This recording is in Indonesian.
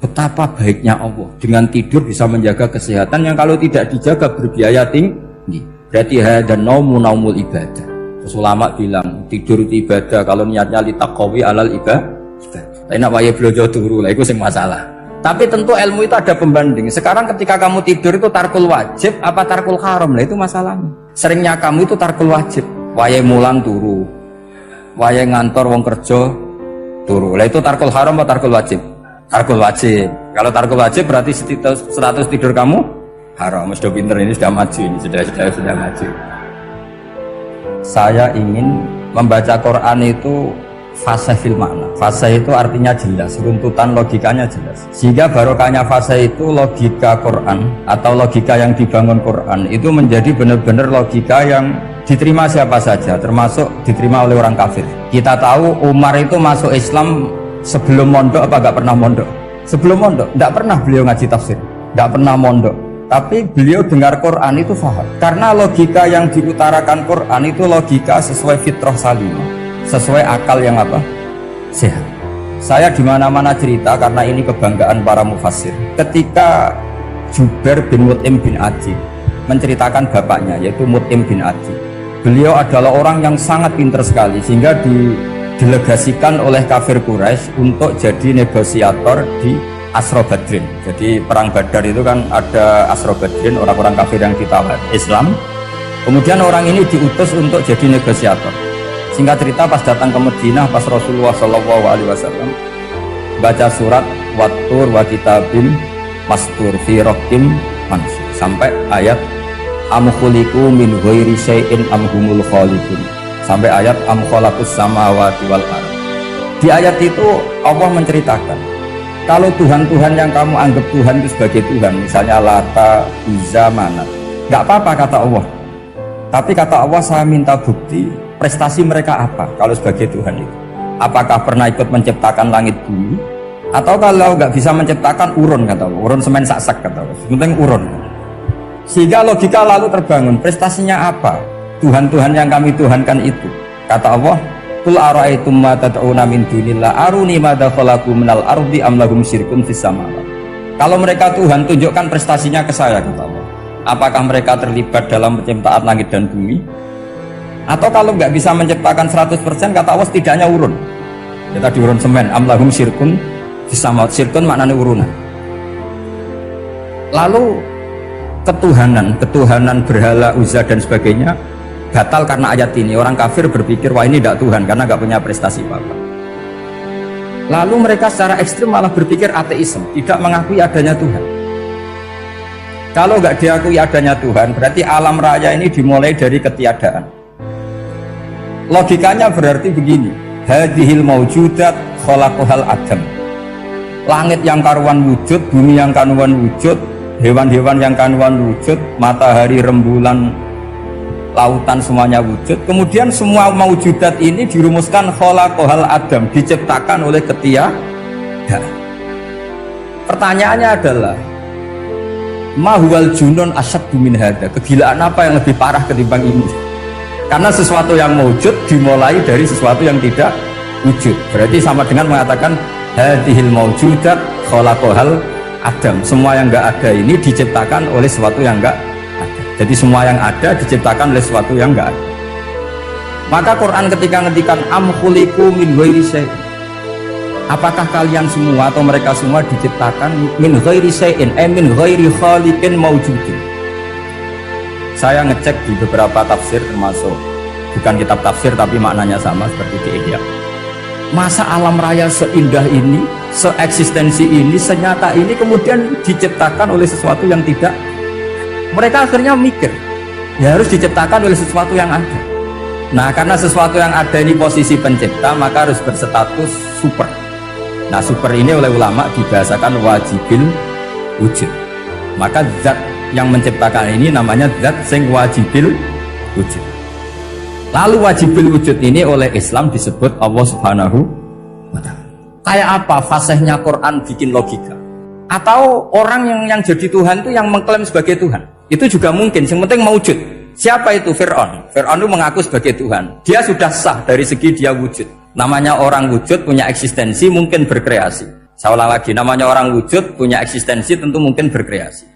betapa baiknya Allah dengan tidur bisa menjaga kesehatan yang kalau tidak dijaga berbiaya tinggi. Berarti dan naumul ibadah. Terus ulama bilang tidur itu ibadah kalau niatnya litaqawi alal ibadah. Tapi nak wae blojo turu lah itu sing masalah. Tapi tentu ilmu itu ada pembanding. Sekarang ketika kamu tidur itu tarkul wajib apa tarkul haram lah itu masalahnya. Seringnya kamu itu tarkul wajib. Wae mulang turu. Wae ngantor wong kerja turu. Lah itu tarkul haram atau tarkul wajib? Tarkul wajib. Kalau tarkul wajib berarti status tidur kamu haram. Sudah pinter ini sudah maju ini sudah maju. Saya ingin membaca Quran itu fase fil makna. Fase itu artinya jelas, runtutan logikanya jelas. Sehingga barokahnya fase itu logika Quran atau logika yang dibangun Quran itu menjadi benar-benar logika yang diterima siapa saja, termasuk diterima oleh orang kafir. Kita tahu Umar itu masuk Islam sebelum mondok apa gak pernah mondok? Sebelum mondok, tidak pernah beliau ngaji tafsir, tidak pernah mondok. Tapi beliau dengar Quran itu faham. Karena logika yang diutarakan Quran itu logika sesuai fitrah salimah, sesuai akal yang apa? Sehat. Saya di mana-mana cerita karena ini kebanggaan para mufassir. Ketika Jubair bin Mut'im bin Adi menceritakan bapaknya yaitu Mut'im bin Adi. Beliau adalah orang yang sangat pintar sekali sehingga didelegasikan oleh kafir Quraisy untuk jadi negosiator di Asra Badrin. Jadi perang Badar itu kan ada Asra Badrin, orang-orang kafir yang ditawar Islam. Kemudian orang ini diutus untuk jadi negosiator. Singkat cerita pas datang ke Madinah pas Rasulullah SAW baca surat Wattur wa kitabim mastur fi raqim mansur sampai ayat am khuliqu min ghairi syai'in am humul khaliqun sampai ayat am khalaqus samawati wal ardh. Di ayat itu Allah menceritakan kalau Tuhan-Tuhan yang kamu anggap Tuhan itu sebagai Tuhan, misalnya Lata, Uzza, Manat, nggak apa-apa kata Allah. Tapi kata Allah saya minta bukti prestasi mereka apa kalau sebagai Tuhan itu. Apakah pernah ikut menciptakan langit bumi? Atau kalau nggak bisa menciptakan urun kata Allah, urun semen sak-sak kata Allah, penting urun. Sehingga logika lalu terbangun, prestasinya apa? Tuhan-Tuhan yang kami tuhankan itu. Kata Allah, qul ara'aytum ma tad'una min dunillah aruni madza khalaqu minal ardi am lahum syirkun fis samawati. Kalau mereka Tuhan, tunjukkan prestasinya ke saya kata Allah. Apakah mereka terlibat dalam penciptaan langit dan bumi? Atau kalau nggak bisa menciptakan 100% kata Allah setidaknya urun. Ya tadi urun semen, am lahum syirkun fis samawati. Syirkun maknanya urunan. Lalu ketuhanan berhala Uzza dan sebagainya batal karena ayat ini. Orang kafir berpikir wah ini tidak Tuhan karena nggak punya prestasi apa-apa. Lalu mereka secara ekstrim malah berpikir ateisme, tidak mengakui adanya Tuhan. Kalau nggak diakui adanya Tuhan berarti alam raya ini dimulai dari ketiadaan. Logikanya berarti begini, hadhil maujudat khalaqahal adam. Langit yang karuan wujud, bumi yang karuan wujud, hewan-hewan yang karuan wujud, matahari, rembulan, lautan semuanya wujud. Kemudian semua maujudat ini dirumuskan khalaqahal adam, diciptakan oleh ketiadaan. Pertanyaannya adalah ma huwal junun asyaddu min hadza. Kegilaan apa yang lebih parah ketimbang ini? Karena sesuatu yang wujud dimulai dari sesuatu yang tidak wujud. Berarti sama dengan mengatakan hadhil maujudat khalaqahal adam. Semua yang enggak ada ini diciptakan oleh sesuatu yang enggak ada. Jadi semua yang ada diciptakan oleh sesuatu yang enggak ada. Maka Quran ketika ngendikan am khuliqu min ghairi syai'in. Apakah kalian semua atau mereka semua diciptakan min ghairi syai'in, min ghairi khaliqin maujudin. Saya ngecek di beberapa tafsir termasuk bukan kitab tafsir tapi maknanya sama seperti di Ihya. Masa alam raya seindah ini, seeksistensi ini, senyata ini kemudian diciptakan oleh sesuatu yang tidak. Mereka akhirnya mikir, ya harus diciptakan oleh sesuatu yang ada. Nah karena sesuatu yang ada ini posisi pencipta maka harus berstatus super. Nah super ini oleh ulama dibahasakan wajibil wujud. Maka zat yang menciptakan ini namanya zat sing wajibil wujud. Lalu wajibil wujud ini oleh Islam disebut Allah Subhanahu wa ta'ala. Kayak apa fasihnya Quran bikin logika? Atau orang yang jadi Tuhan itu yang mengklaim sebagai Tuhan? Itu juga mungkin, yang penting mewujud. Siapa itu? Fir'aun. Fir'aun itu mengaku sebagai Tuhan. Dia sudah sah dari segi dia wujud. Namanya orang wujud punya eksistensi, mungkin berkreasi. Saya ulang lagi, namanya orang wujud punya eksistensi tentu mungkin berkreasi.